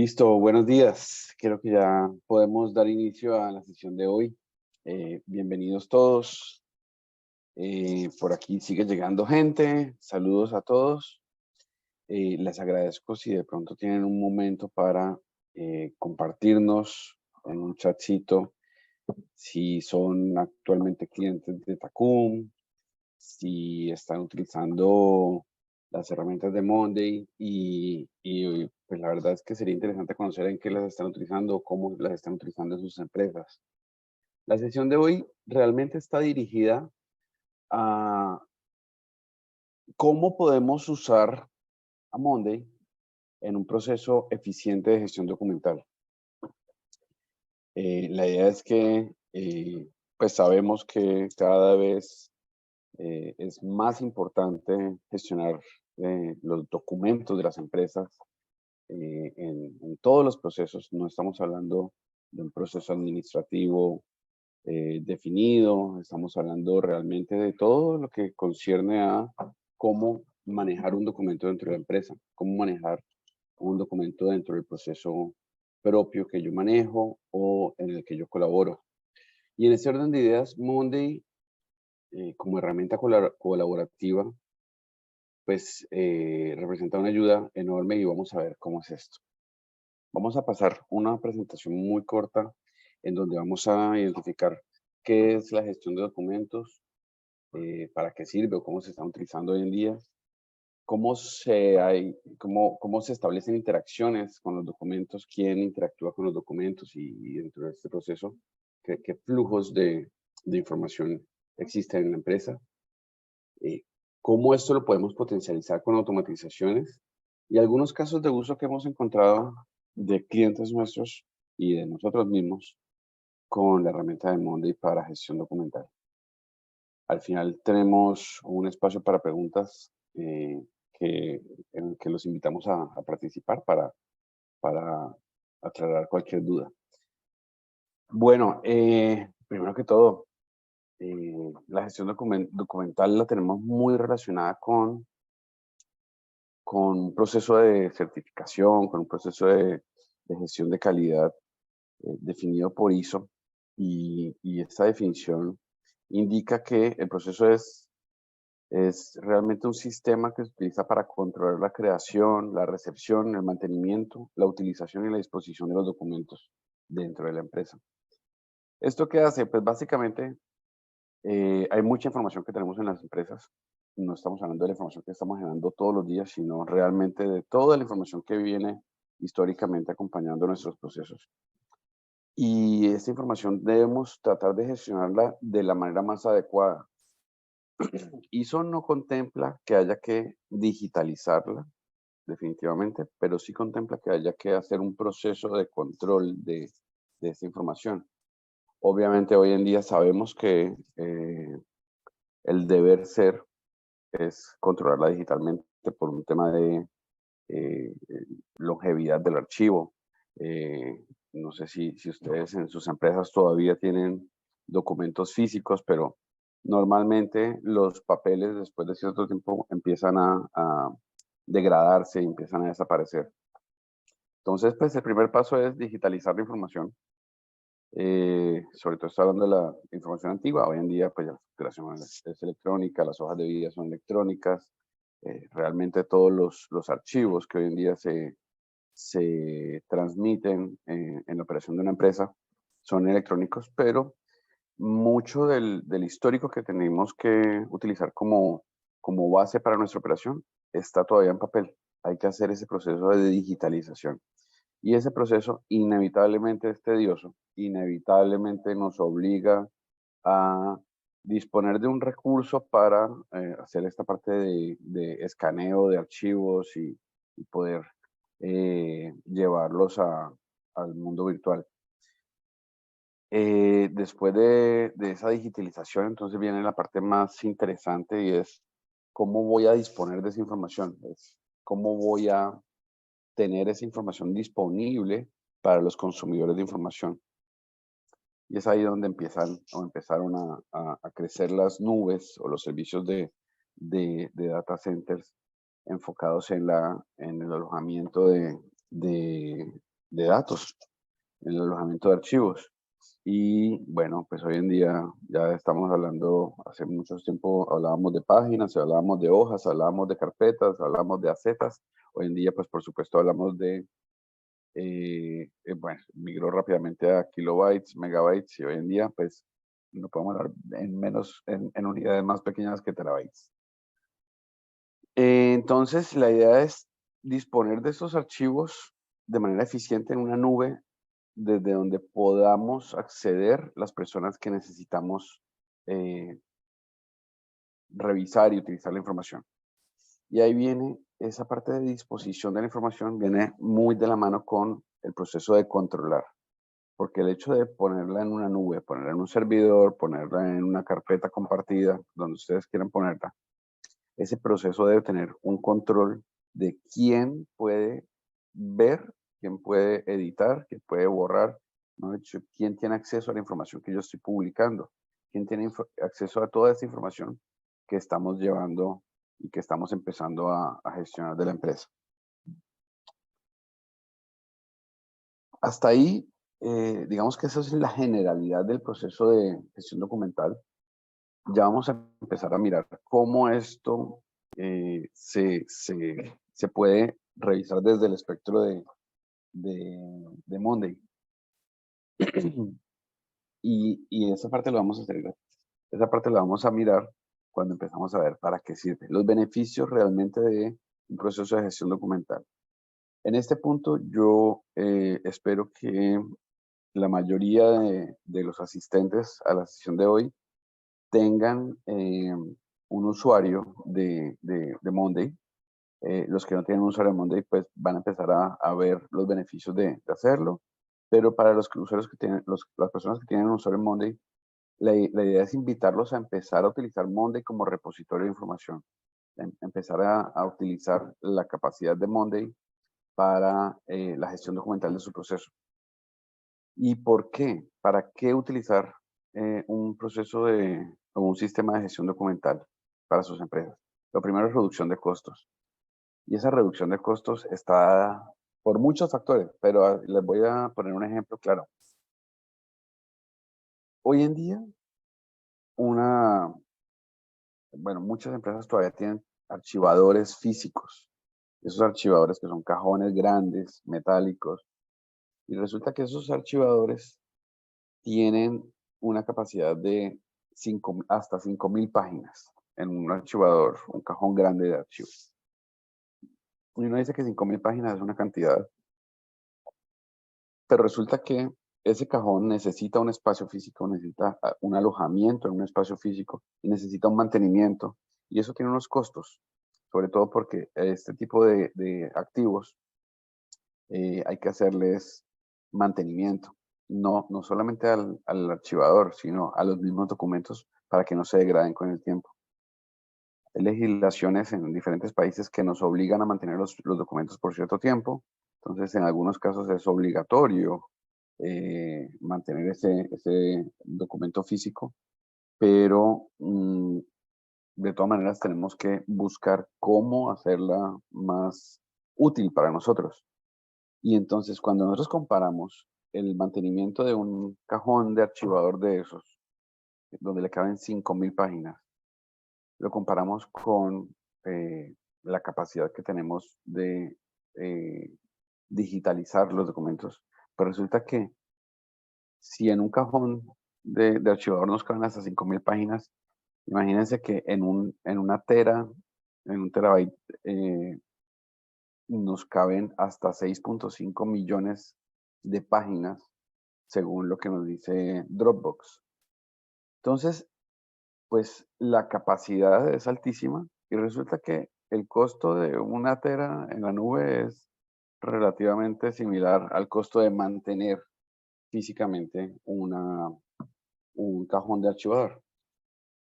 Listo, buenos días. Creo que ya podemos dar inicio a la sesión de hoy. Bienvenidos todos. Por aquí sigue llegando gente. Saludos a todos. Les agradezco si de pronto tienen un momento para compartirnos en un chatcito si son actualmente clientes de Tacum, si están utilizando las herramientas de Monday y pues la verdad es que sería interesante conocer en qué las están utilizando, cómo las están utilizando en sus empresas. La sesión de hoy realmente está dirigida a cómo podemos usar a Monday en un proceso eficiente de gestión documental. La idea es que pues sabemos que cada vez es más importante gestionar los documentos de las empresas en todos los procesos. No estamos hablando de un proceso administrativo definido, estamos hablando realmente de todo lo que concierne a cómo manejar un documento dentro de la empresa, cómo manejar un documento dentro del proceso propio que yo manejo o en el que yo colaboro. Y en ese orden de ideas, Monday, como herramienta colaborativa, pues representa una ayuda enorme y vamos a ver cómo es esto. Vamos a pasar una presentación muy corta en donde vamos a identificar qué es la gestión de documentos, para qué sirve o cómo se está utilizando hoy en día, cómo se establecen interacciones con los documentos, quién interactúa con los documentos y dentro de este proceso, qué flujos de información existen en la empresa, eh, cómo esto lo podemos potencializar con automatizaciones y algunos casos de uso que hemos encontrado de clientes nuestros y de nosotros mismos con la herramienta de Monday para gestión documental. Al final tenemos un espacio para preguntas en el que los invitamos a participar para aclarar cualquier duda. Bueno, primero que todo, la gestión documental la tenemos muy relacionada con un proceso de certificación, con un proceso de gestión de calidad definido por ISO y esta definición indica que el proceso es realmente un sistema que se utiliza para controlar la creación, la recepción, el mantenimiento, la utilización y la disposición de los documentos dentro de la empresa. ¿Esto qué hace? Pues básicamente hay mucha información que tenemos en las empresas. No estamos hablando de la información que estamos generando todos los días, sino realmente de toda la información que viene históricamente acompañando nuestros procesos. Y esta información debemos tratar de gestionarla de la manera más adecuada. ISO no contempla que haya que digitalizarla, definitivamente, pero sí contempla que haya que hacer un proceso de control de esta información. Obviamente hoy en día sabemos que el deber ser es controlarla digitalmente por un tema de eh, longevidad del archivo. No sé si ustedes en sus empresas todavía tienen documentos físicos, pero normalmente los papeles después de cierto tiempo empiezan a degradarse y empiezan a desaparecer. Entonces, pues el primer paso es digitalizar la información. Sobre todo estoy hablando de la información antigua. Hoy en día, pues ya la facturación es electrónica, las hojas de vida son electrónicas. Realmente todos los archivos que hoy en día se transmiten en la operación de una empresa son electrónicos, pero mucho del histórico que tenemos que utilizar como base para nuestra operación está todavía en papel. Hay que hacer ese proceso de digitalización. Y ese proceso inevitablemente es tedioso, inevitablemente nos obliga a disponer de un recurso para hacer esta parte de escaneo de archivos y poder llevarlos al mundo virtual. Después de esa digitalización, entonces viene la parte más interesante y es cómo voy a disponer de esa información, es cómo voy a tener esa información disponible para los consumidores de información. Y es ahí donde empezaron a crecer las nubes o los servicios de data centers enfocados en el alojamiento datos, el alojamiento de archivos. Y bueno, pues hoy en día ya estamos hablando, hace mucho tiempo hablábamos de páginas, hablábamos de hojas, hablábamos de carpetas, hablábamos de acetas. Hoy en día, pues por supuesto hablamos de, bueno, migró rápidamente a kilobytes, megabytes, y hoy en día pues no podemos hablar en unidades más pequeñas que terabytes. Entonces la idea es disponer de estos archivos de manera eficiente en una nube desde donde podamos acceder las personas que necesitamos revisar y utilizar la información. Y ahí viene esa parte de disposición de la información, viene muy de la mano con el proceso de controlar. Porque el hecho de ponerla en una nube, ponerla en un servidor, ponerla en una carpeta compartida, donde ustedes quieran ponerla, ese proceso debe tener un control de quién puede ver, quién puede editar, quién puede borrar, ¿no? Quién tiene acceso a la información que yo estoy publicando, quién tiene acceso a toda esta información que estamos llevando y que estamos empezando a gestionar de la empresa. Hasta ahí, digamos que esa es la generalidad del proceso de gestión documental. Ya vamos a empezar a mirar cómo esto se puede revisar desde el espectro de Monday. Y esa parte lo vamos a hacer, esa parte la vamos a mirar cuando empezamos a ver para qué sirve, los beneficios realmente de un proceso de gestión documental. En este punto yo espero que la mayoría de los asistentes a la sesión de hoy tengan un usuario de Monday. Los que no tienen un usuario de Monday, pues van a empezar a ver los beneficios de hacerlo. Pero para los usuarios que tienen, las personas que tienen un usuario en Monday, la idea es invitarlos a empezar a utilizar Monday como repositorio de información. Empezar a utilizar la capacidad de Monday para la gestión documental de su proceso. ¿Y por qué? ¿Para qué utilizar un proceso o un sistema de gestión documental para sus empresas? Lo primero es reducción de costos. Y esa reducción de costos está dada por muchos factores, pero les voy a poner un ejemplo claro. Hoy en día, muchas empresas todavía tienen archivadores físicos. Esos archivadores que son cajones grandes, metálicos. Y resulta que esos archivadores tienen una capacidad de hasta 5.000 páginas en un archivador, un cajón grande de archivos. Y uno dice que 5.000 páginas es una cantidad, pero resulta que ese cajón necesita un espacio físico, necesita un alojamiento en un espacio físico y necesita un mantenimiento. Y eso tiene unos costos, sobre todo porque este tipo de activos hay que hacerles mantenimiento. No solamente al archivador, sino a los mismos documentos para que no se degraden con el tiempo. Hay legislaciones en diferentes países que nos obligan a mantener los documentos por cierto tiempo. Entonces, en algunos casos es obligatorio mantener ese documento físico, pero de todas maneras tenemos que buscar cómo hacerla más útil para nosotros. Y entonces, cuando nosotros comparamos el mantenimiento de un cajón de archivador de esos, donde le caben 5.000 páginas, lo comparamos con la capacidad que tenemos de digitalizar los documentos, pues resulta que si en un cajón de archivador nos caben hasta 5.000 páginas, imagínense que en una tera, en un terabyte, nos caben hasta 6.5 millones de páginas, según lo que nos dice Dropbox. Entonces, pues la capacidad es altísima y resulta que el costo de una tera en la nube es relativamente similar al costo de mantener físicamente un cajón de archivador.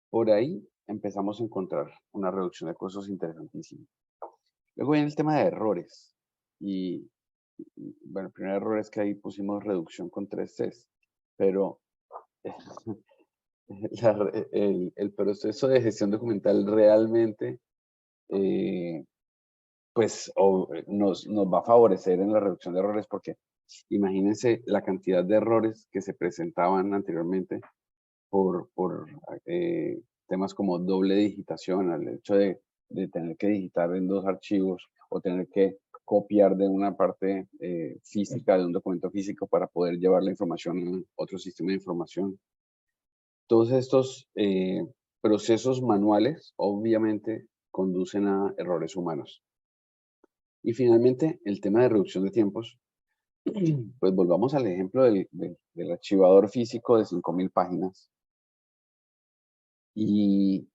Por ahí empezamos a encontrar una reducción de costos interesantísima. Luego viene el tema de errores. Bueno, el primer error es que ahí pusimos reducción con 3 Cs, pero el proceso de gestión documental realmente pues nos va a favorecer en la reducción de errores porque Imagínense la cantidad de errores que se presentaban anteriormente por temas como doble digitación, el hecho de tener que digitar en dos archivos o tener que copiar de una parte física de un documento físico para poder llevar la información a otro sistema de información. Todos estos procesos manuales obviamente conducen a errores humanos. Y finalmente, el tema de reducción de tiempos. Pues volvamos al ejemplo del archivador físico de 5.000 páginas. Y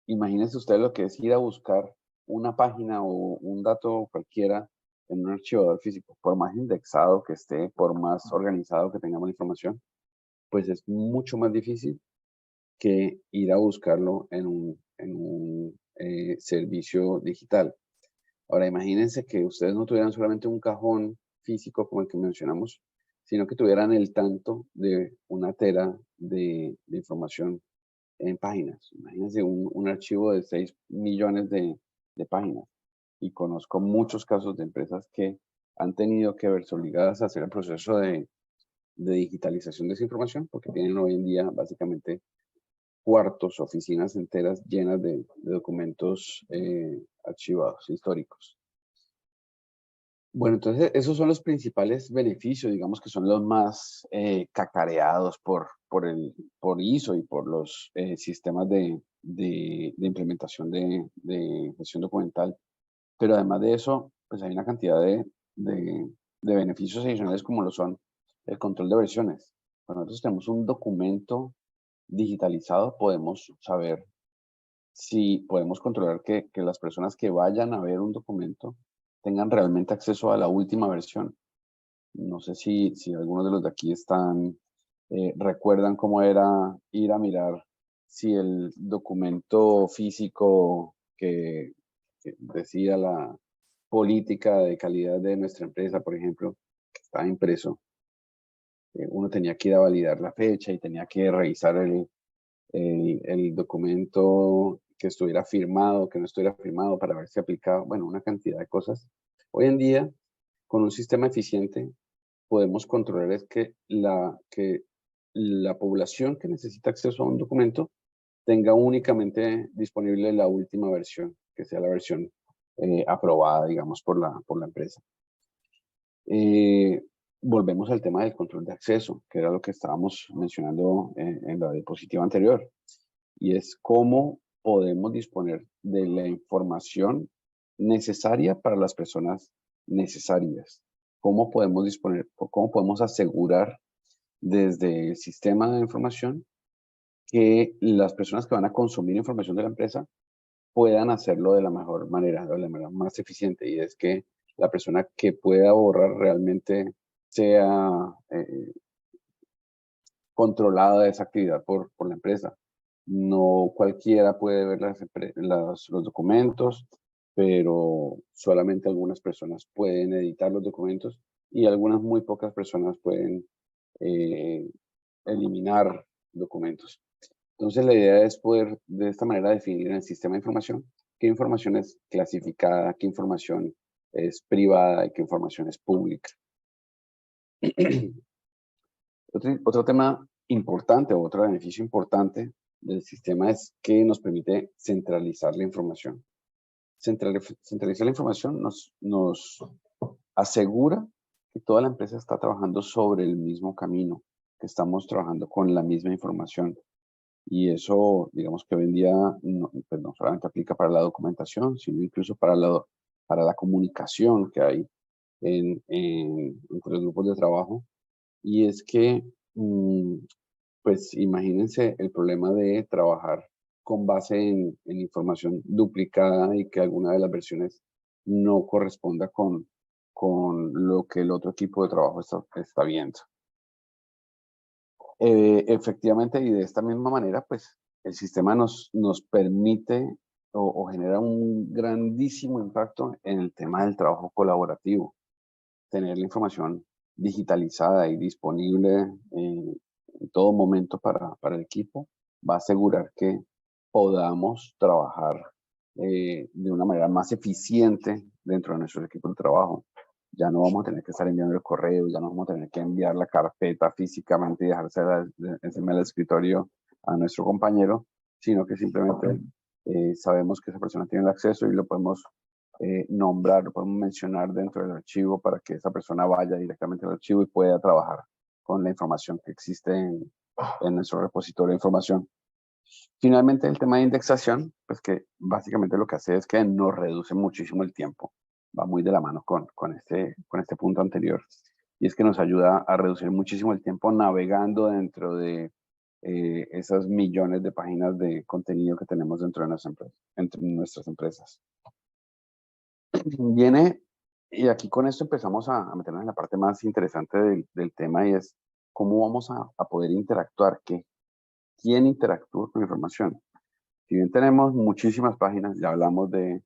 imagínense usted lo que es ir a buscar una página o un dato cualquiera en un archivador físico, por más indexado que esté, por más organizado que tengamos la información, pues es mucho más difícil que ir a buscarlo en un servicio digital. Ahora, imagínense que ustedes no tuvieran solamente un cajón físico como el que mencionamos, sino que tuvieran el tanto de una tera de información en páginas. Imagínense un archivo de 6 millones de páginas. Y conozco muchos casos de empresas que han tenido que verse obligadas a hacer el proceso de digitalización de esa información, porque tienen hoy en día básicamente cuartos, oficinas enteras llenas de documentos archivados, históricos. Bueno, entonces esos son los principales beneficios, digamos que son los más cacareados por ISO y por los sistemas de implementación de gestión documental. Pero además de eso, pues hay una cantidad de beneficios adicionales como lo son el control de versiones. Cuando nosotros tenemos un documento digitalizado, podemos saber si podemos controlar que las personas que vayan a ver un documento tengan realmente acceso a la última versión. No sé si algunos de los de aquí recuerdan cómo era ir a mirar si el documento físico que decía la política de calidad de nuestra empresa, por ejemplo, que estaba impreso, uno tenía que ir a validar la fecha y tenía que revisar el documento que estuviera firmado, que no estuviera firmado para ver si aplicaba, bueno, una cantidad de cosas. Hoy en día, con un sistema eficiente, podemos controlar que la población que necesita acceso a un documento tenga únicamente disponible la última versión, que sea la versión aprobada, digamos, por la empresa. Volvemos al tema del control de acceso, que era lo que estábamos mencionando en la diapositiva anterior, y es cómo podemos disponer de la información necesaria para las personas necesarias. Cómo podemos disponer, o cómo podemos asegurar desde el sistema de información que las personas que van a consumir información de la empresa puedan hacerlo de la mejor manera, de la manera más eficiente, y es que la persona que pueda borrar realmente sea controlada de esa actividad por la empresa. No cualquiera puede ver los documentos, pero solamente algunas personas pueden editar los documentos y algunas muy pocas personas pueden eh, eliminar documentos. Entonces la idea es poder de esta manera definir en el sistema de información qué información es clasificada, qué información es privada y qué información es pública. Otro tema importante o otro beneficio importante del sistema es que nos permite centralizar la información. Centralizar la información nos asegura que toda la empresa está trabajando sobre el mismo camino, que estamos trabajando con la misma información. Y eso, digamos que hoy en día pues no solamente aplica para la documentación, sino incluso para la comunicación que hay entre los grupos de trabajo. Y es que, pues imagínense el problema de trabajar con base en información duplicada y que alguna de las versiones no corresponda con lo que el otro equipo de trabajo está viendo. Efectivamente, y de esta misma manera, pues el sistema nos permite o genera un grandísimo impacto en el tema del trabajo colaborativo. Tener la información digitalizada y disponible en todo momento para el equipo va a asegurar que podamos trabajar de una manera más eficiente dentro de nuestro equipo de trabajo. Ya no vamos a tener que estar enviando el correo, ya no vamos a tener que enviar la carpeta físicamente y dejársela encima del escritorio a nuestro compañero, sino que simplemente sabemos que esa persona tiene el acceso y lo podemos nombrar, lo podemos mencionar dentro del archivo para que esa persona vaya directamente al archivo y pueda trabajar con la información que existe en nuestro repositorio de información. Finalmente, el tema de indexación, pues que básicamente lo que hace es que nos reduce muchísimo el tiempo. Va muy de la mano con este punto anterior. Y es que nos ayuda a reducir muchísimo el tiempo navegando dentro de esas millones de páginas de contenido que tenemos dentro de nuestras empresas. Viene, y aquí con esto empezamos a meternos en la parte más interesante del tema, y es cómo vamos a poder interactuar, quién interactúa con la información. Si bien tenemos muchísimas páginas, ya hablamos de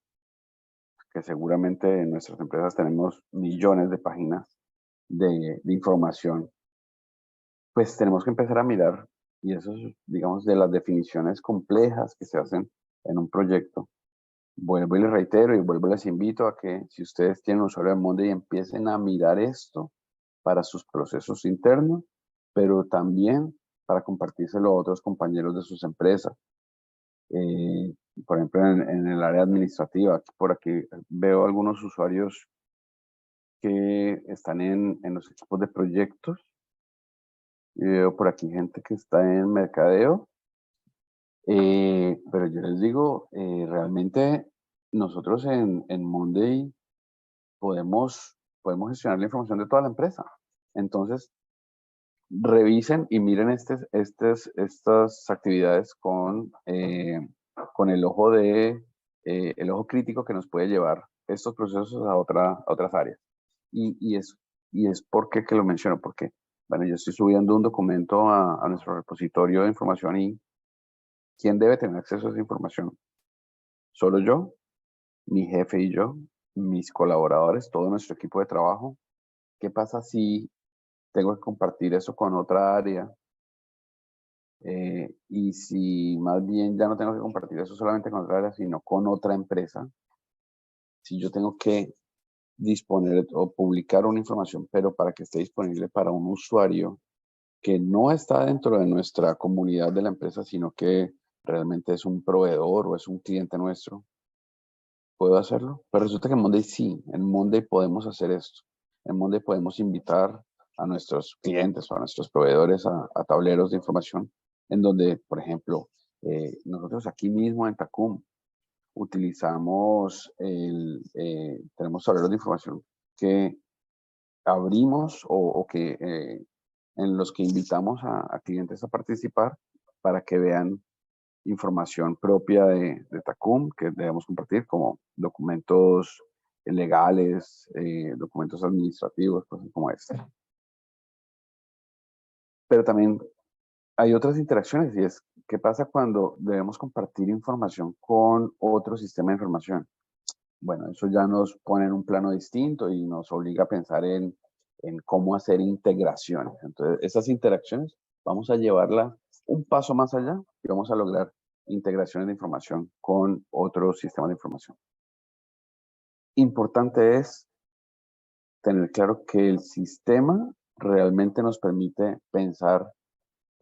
que seguramente en nuestras empresas tenemos millones de páginas de información, pues tenemos que empezar a mirar, y eso es, digamos, de las definiciones complejas que se hacen en un proyecto. Vuelvo y les reitero y vuelvo y les invito a que si ustedes tienen un usuario de Monday, empiecen a mirar esto para sus procesos internos, pero también para compartírselo a otros compañeros de sus empresas. Por ejemplo, en el área administrativa, por aquí veo algunos usuarios que están en los equipos de proyectos, y veo por aquí gente que está en mercadeo, pero yo les digo, realmente nosotros en Monday podemos gestionar la información de toda la empresa. Entonces, revisen y miren estas actividades con el ojo el ojo crítico que nos puede llevar estos procesos a otras áreas. Y es porque que lo menciono, porque, bueno, yo estoy subiendo un documento a nuestro repositorio de información, y ¿quién debe tener acceso a esa información? ¿Solo yo? ¿Mi jefe y yo? ¿Mis colaboradores? ¿Todo nuestro equipo de trabajo? ¿Qué pasa si tengo que compartir eso con otra área? Y si más bien ya no tengo que compartir eso solamente con otra área, sino con otra empresa, si yo tengo que disponer o publicar una información, pero para que esté disponible para un usuario que no está dentro de nuestra comunidad de la empresa, sino que realmente es un proveedor o es un cliente nuestro, ¿puedo hacerlo? Pero resulta que en Monday sí, en Monday podemos hacer esto. En Monday podemos invitar a nuestros clientes o a nuestros proveedores a tableros de información en donde, por ejemplo, nosotros aquí mismo en Tacum utilizamos tenemos tableros de información que abrimos o que en los que invitamos a clientes a participar para que vean información propia de Tacum que debemos compartir, como documentos legales, documentos administrativos, cosas como este. Pero también hay otras interacciones, y es, ¿qué pasa cuando debemos compartir información con otro sistema de información? Bueno, eso ya nos pone en un plano distinto y nos obliga a pensar en cómo hacer integraciones. Entonces, esas interacciones vamos a llevarla un paso más allá y vamos a lograr integraciones de información con otros sistemas de información. Importante es tener claro que el sistema realmente nos permite pensar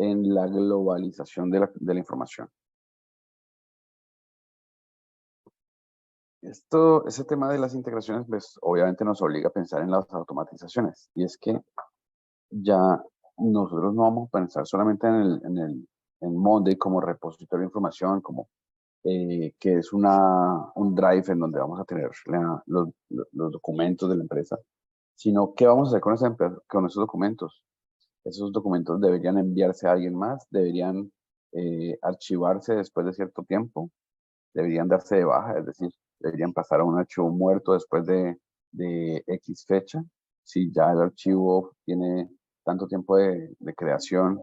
en la globalización de la información. Ese tema de las integraciones, pues obviamente nos obliga a pensar en las automatizaciones. Y es que ya nosotros no vamos a pensar solamente en Monday como repositorio de información, como que es un drive en donde vamos a tener los documentos de la empresa, sino qué vamos a hacer con esos documentos. Esos documentos deberían enviarse a alguien más, deberían archivarse después de cierto tiempo, deberían darse de baja, es decir, deberían pasar a un archivo muerto después de X fecha. Si ya el archivo tiene tanto tiempo de creación,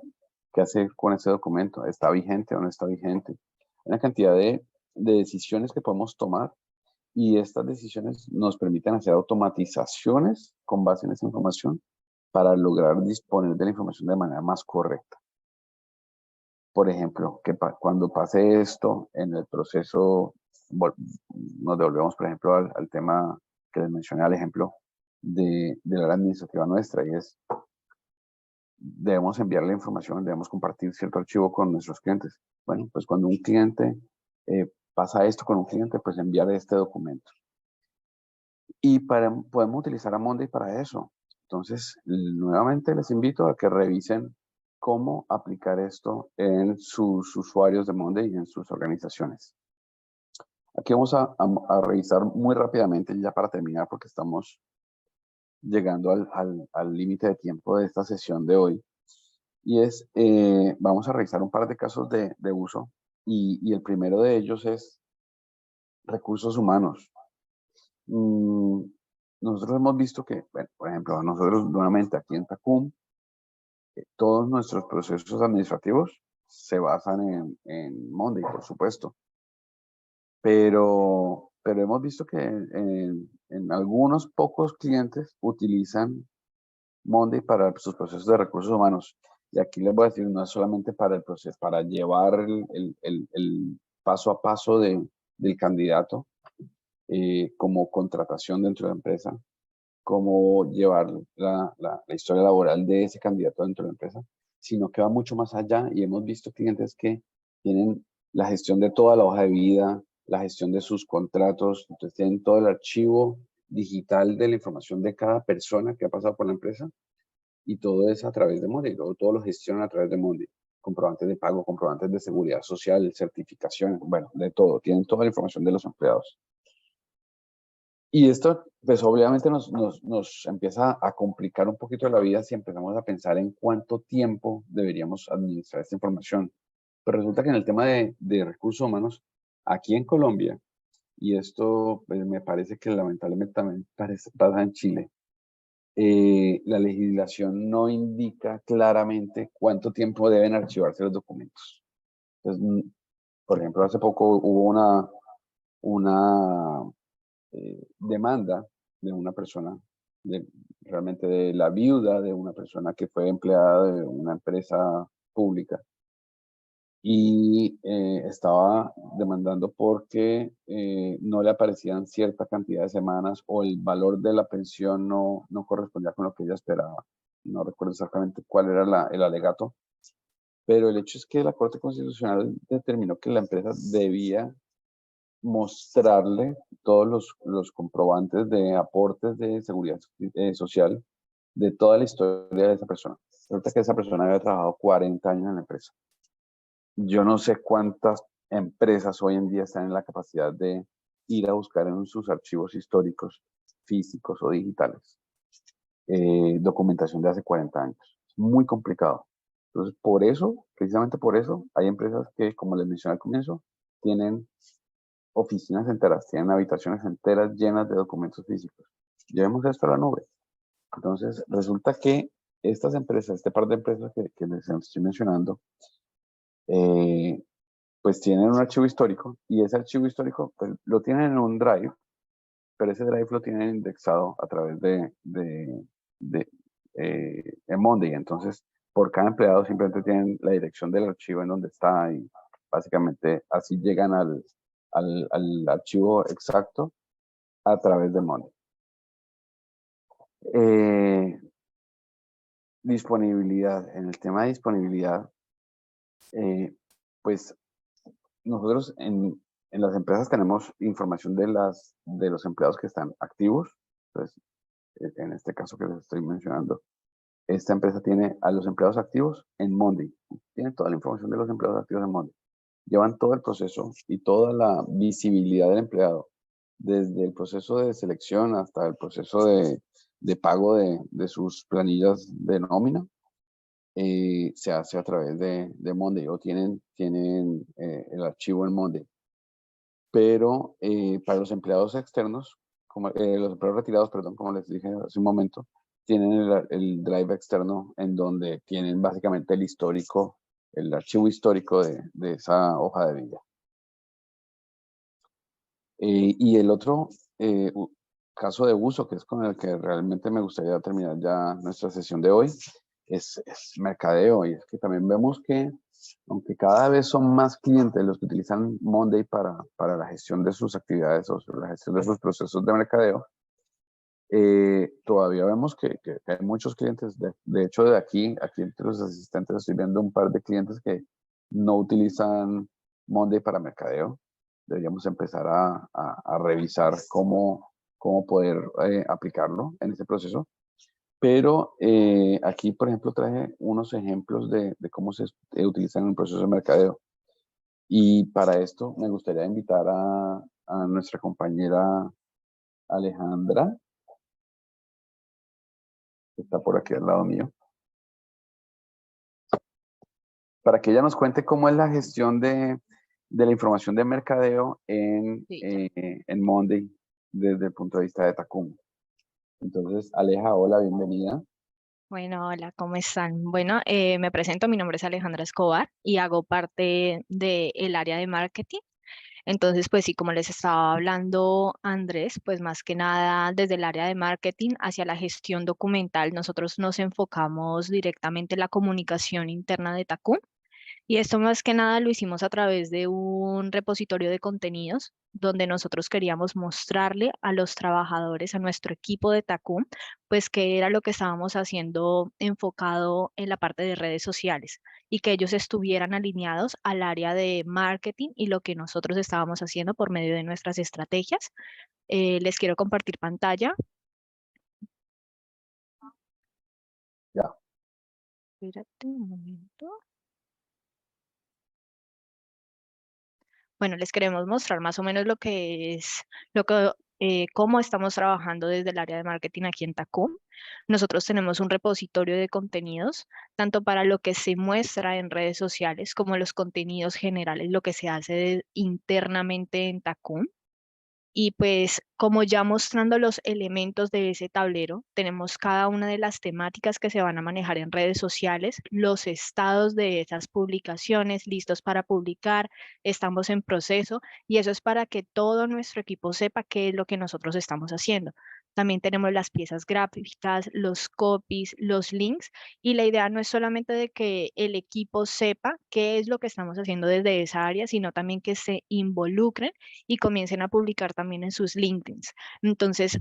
¿qué hacer con ese documento? ¿Está vigente o no está vigente? Una cantidad de decisiones que podemos tomar, y estas decisiones nos permiten hacer automatizaciones con base en esa información para lograr disponer de la información de manera más correcta. Por ejemplo, cuando pase esto en el proceso, nos devolvemos, por ejemplo, al tema que les mencioné, al ejemplo de la área administrativa nuestra, y es, debemos enviar la información, debemos compartir cierto archivo con nuestros clientes. Bueno, pues cuando un cliente pasa esto con un cliente, pues enviar este documento. Y podemos utilizar a Monday para eso. Entonces, nuevamente les invito a que revisen cómo aplicar esto en sus usuarios de Monday y en sus organizaciones. Aquí vamos a revisar muy rápidamente, ya para terminar, porque estamos llegando al límite de tiempo de esta sesión de hoy. Y es, vamos a revisar un par de casos de uso. Y el primero de ellos es recursos humanos. Nosotros hemos visto que, bueno, por ejemplo, nosotros nuevamente aquí en Tacum, todos nuestros procesos administrativos se basan en Monday, por supuesto. Pero hemos visto que en algunos pocos clientes utilizan Monday para sus procesos de recursos humanos. Y aquí les voy a decir, no es solamente para el proceso, para llevar el paso a paso del candidato como contratación dentro de la empresa, cómo llevar la historia laboral de ese candidato dentro de la empresa, sino que va mucho más allá, y hemos visto clientes que tienen la gestión de toda la hoja de vida, la gestión de sus contratos, entonces tienen todo el archivo digital de la información de cada persona que ha pasado por la empresa, y todo es a través de Monday, todo lo gestionan a través de Monday. Comprobantes de pago, comprobantes de seguridad social, certificaciones, bueno, de todo, tienen toda la información de los empleados. Y esto, pues obviamente nos empieza a complicar un poquito la vida si empezamos a pensar en cuánto tiempo deberíamos administrar esta información. Pero resulta que en el tema de recursos humanos, aquí en Colombia, y esto pues, me parece que lamentablemente también pasa en Chile, la legislación no indica claramente cuánto tiempo deben archivarse los documentos. Entonces, por ejemplo, hace poco hubo una demanda de una persona, realmente de la viuda de una persona que fue empleada de una empresa pública, y estaba demandando porque no le aparecían cierta cantidad de semanas, o el valor de la pensión no correspondía con lo que ella esperaba. No recuerdo exactamente cuál era el alegato, pero el hecho es que la Corte Constitucional determinó que la empresa debía mostrarle todos los comprobantes de aportes de seguridad social de toda la historia de esa persona. Resulta que esa persona había trabajado 40 años en la empresa. Yo no sé cuántas empresas hoy en día están en la capacidad de ir a buscar en sus archivos históricos, físicos o digitales, documentación de hace 40 años. Es muy complicado. Entonces, por eso, precisamente por eso, hay empresas que, como les mencioné al comienzo, tienen oficinas enteras, tienen habitaciones enteras llenas de documentos físicos. Llevemos esto a la nube. Entonces, resulta que estas empresas, este par de empresas que les estoy mencionando, pues tienen un archivo histórico, y ese archivo histórico pues, lo tienen en un drive, pero ese drive lo tienen indexado a través de Monday. Entonces, por cada empleado simplemente tienen la dirección del archivo en donde está, y básicamente así llegan al archivo exacto a través de Monday. Disponibilidad. En el tema de disponibilidad, pues nosotros en las empresas tenemos información de los empleados que están activos. Entonces, en este caso que les estoy mencionando, esta empresa tiene a los empleados activos en Monday. Tiene toda la información de los empleados activos en Monday. Llevan todo el proceso y toda la visibilidad del empleado, desde el proceso de selección hasta el proceso de pago de sus planillas de nómina. Se hace a través de Monday, o tienen el archivo en Monday. Pero para los empleados externos, como, los empleados retirados, perdón, como les dije hace un momento, tienen el drive externo en donde tienen básicamente el histórico, el archivo histórico de esa hoja de vida. Y el otro caso de uso, que es con el que realmente me gustaría terminar ya nuestra sesión de hoy, es mercadeo. Y es que también vemos que, aunque cada vez son más clientes los que utilizan Monday para la gestión de sus actividades o la gestión de sus procesos de mercadeo, todavía vemos que hay muchos clientes, de hecho de aquí entre los asistentes estoy viendo un par de clientes que no utilizan Monday para mercadeo. Deberíamos empezar a revisar cómo poder aplicarlo en este proceso. Pero aquí, por ejemplo, traje unos ejemplos de cómo se utilizan en el proceso de mercadeo. Y para esto me gustaría invitar a nuestra compañera Alejandra, que está por aquí al lado mío, para que ella nos cuente cómo es la gestión de la información de mercadeo Sí, ya. en Monday desde el punto de vista de Tacum. Entonces, Aleja, hola, bienvenida. Bueno, hola, ¿cómo están? Bueno, me presento, mi nombre es Alejandra Escobar y hago parte del área de marketing. Entonces, pues sí, como les estaba hablando Andrés, pues más que nada desde el área de marketing hacia la gestión documental, nosotros nos enfocamos directamente en la comunicación interna de Tacum. Y esto más que nada lo hicimos a través de un repositorio de contenidos donde nosotros queríamos mostrarle a los trabajadores, a nuestro equipo de Tacum, pues qué era lo que estábamos haciendo enfocado en la parte de redes sociales y que ellos estuvieran alineados al área de marketing y lo que nosotros estábamos haciendo por medio de nuestras estrategias. Les quiero compartir pantalla. Ya, Espérate un momento. Bueno, les queremos mostrar más o menos lo que es, cómo estamos trabajando desde el área de marketing aquí en Tacom. Nosotros tenemos un repositorio de contenidos, tanto para lo que se muestra en redes sociales como los contenidos generales, lo que se hace internamente en Tacom. Y pues como ya mostrando los elementos de ese tablero, tenemos cada una de las temáticas que se van a manejar en redes sociales, los estados de esas publicaciones listos para publicar, estamos en proceso y eso es para que todo nuestro equipo sepa qué es lo que nosotros estamos haciendo. También tenemos las piezas gráficas, los copies, los links y la idea no es solamente de que el equipo sepa qué es lo que estamos haciendo desde esa área, sino también que se involucren y comiencen a publicar también en sus LinkedIns. Entonces,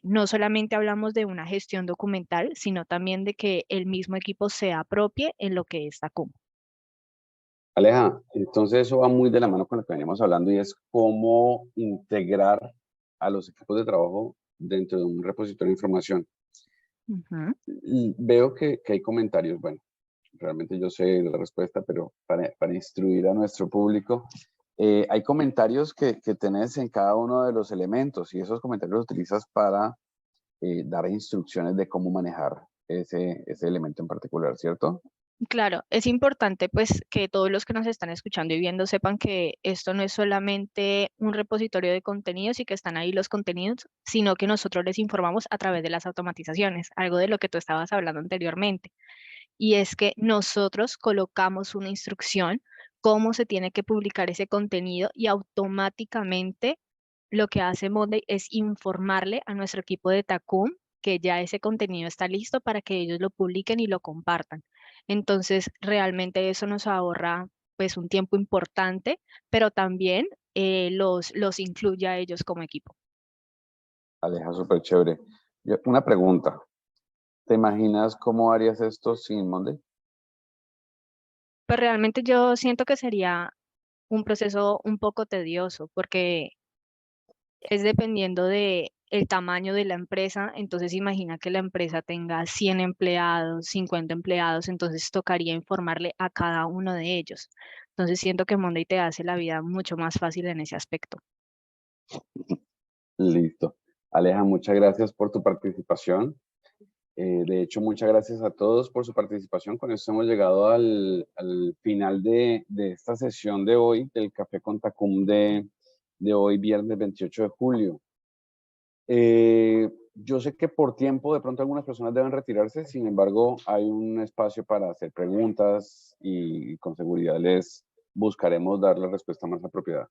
no solamente hablamos de una gestión documental, sino también de que el mismo equipo se apropie en lo que es Tacom. Aleja, entonces eso va muy de la mano con lo que veníamos hablando y es cómo integrar a los equipos de trabajo dentro de un repositorio de información. Ujú. Y veo que hay comentarios, bueno, realmente yo sé la respuesta, pero para instruir a nuestro público, hay comentarios que tenés en cada uno de los elementos y esos comentarios los utilizas para dar instrucciones de cómo manejar ese elemento en particular, ¿cierto? Claro, es importante pues que todos los que nos están escuchando y viendo sepan que esto no es solamente un repositorio de contenidos y que están ahí los contenidos, sino que nosotros les informamos a través de las automatizaciones, algo de lo que tú estabas hablando anteriormente. Y es que nosotros colocamos una instrucción cómo se tiene que publicar ese contenido y automáticamente lo que hace Monday es informarle a nuestro equipo de Tacum que ya ese contenido está listo para que ellos lo publiquen y lo compartan. Entonces, realmente eso nos ahorra pues un tiempo importante, pero también los incluye a ellos como equipo. Aleja, súper chévere. Una pregunta, ¿te imaginas cómo harías esto sin Monday? Pero realmente yo siento que sería un proceso un poco tedioso porque es dependiendo de el tamaño de la empresa, entonces imagina que la empresa tenga 100 empleados, 50 empleados, entonces tocaría informarle a cada uno de ellos. Entonces siento que Monday te hace la vida mucho más fácil en ese aspecto. Listo. Aleja, muchas gracias por tu participación. De hecho, muchas gracias a todos por su participación. Con esto hemos llegado al final de esta sesión de hoy, del Café con Tacum de hoy, viernes 28 de julio. Yo sé que por tiempo de pronto algunas personas deben retirarse, sin embargo, hay un espacio para hacer preguntas y con seguridad les buscaremos dar la respuesta más apropiada.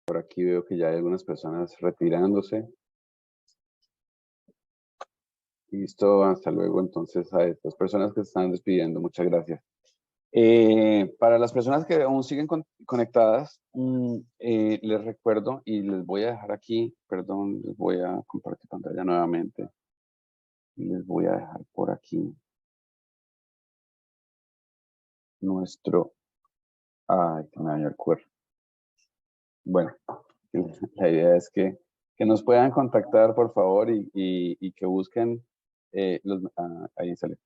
Por aquí veo que ya hay algunas personas retirándose. Listo, hasta luego. Entonces, a estas personas que se están despidiendo, muchas gracias. Para las personas que aún siguen conectadas, les recuerdo y les voy a dejar aquí, perdón, les voy a compartir pantalla nuevamente. Y les voy a dejar por aquí nuestro... Ay, que me dañó el QR. Bueno, la idea es que nos puedan contactar, por favor, y que busquen ahí sale.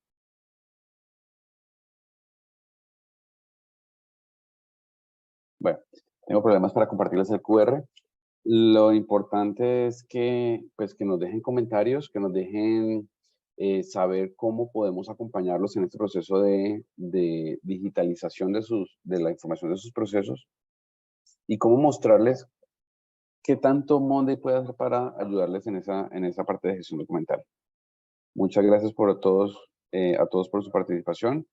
Bueno, tengo problemas para compartirles el QR. Lo importante es que, pues, que nos dejen comentarios, que nos dejen saber cómo podemos acompañarlos en este proceso de digitalización de la información de sus procesos y cómo mostrarles qué tanto Monday puede hacer para ayudarles en esa parte de gestión documental. Muchas gracias a todos por su participación.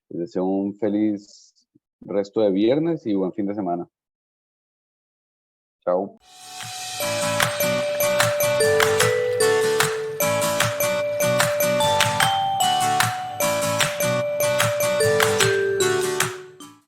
Les deseo un feliz resto de viernes y buen fin de semana. Chao.